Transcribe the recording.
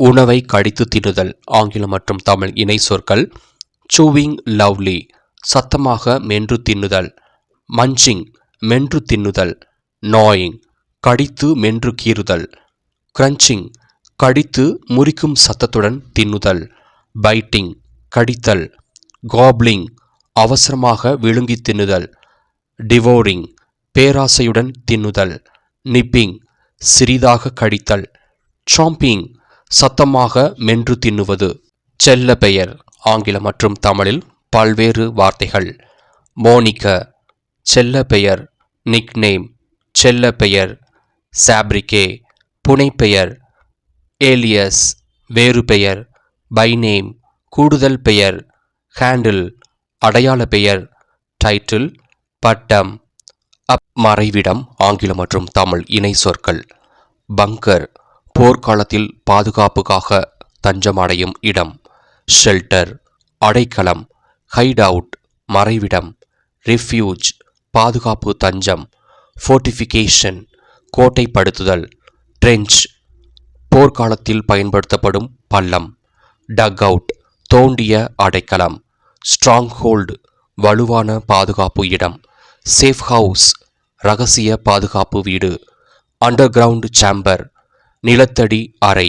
உணவை கடித்து தின்னுதல். ஆங்கிலம் மற்றும் தமிழ் இணை சொற்கள். சூவிங் லவ்லி, சத்தமாக மென்று தின்னுதல். மஞ்சிங், மென்று தின்னுதல். நாயிங், கடித்து மென்று கீறுதல். கிரன்ச்சிங், கடித்து முறிக்கும் சத்தத்துடன் தின்னுதல். பைட்டிங், கடித்தல். காப்ளிங், அவசரமாக விழுங்கி தின்னுதல். டிவோரிங், பேராசையுடன் தின்னுதல். நிப்பிங், சிறிதாக கடித்தல். சாம்பிங், சத்தமாக மென்று தின்னுவது. செல்ல பெயர். ஆங்கிலம் மற்றும் தமிழில் பல்வேறு வார்த்தைகள். மோனிகா, செல்ல பெயர். நிக்நேம், செல்ல பெயர். சாப்ரிகே, புனைப்பெயர். ஏலியஸ், வேறு பெயர். பைநேம், கூடுதல் பெயர். ஹேண்டில், அடையாள பெயர். டைட்டில், பட்டம். மறைவிடம். ஆங்கிலம் மற்றும் தமிழ் இணை சொற்கள். பங்கர், போர்க்காலத்தில் பாதுகாப்புக்காக தஞ்சமடையும் இடம். ஷெல்டர், அடைக்கலம். Height out, மறைவிடம். ரிஃப்யூஜ், பாதுகாப்பு தஞ்சம். ஃபோர்ட்டிஃபிகேஷன், கோட்டைப்படுத்துதல். ட்ரெஞ்ச், போர்க்காலத்தில் பயன்படுத்தப்படும் பள்ளம். டக் அவுட், தோண்டிய அடைக்கலம். ஸ்ட்ராங் ஹோல்டு, வலுவான பாதுகாப்பு இடம். சேஃப் ஹவுஸ், ரகசிய பாதுகாப்பு வீடு. அண்டர் கிரவுண்ட் சேம்பர், நிலத்தடி அறை.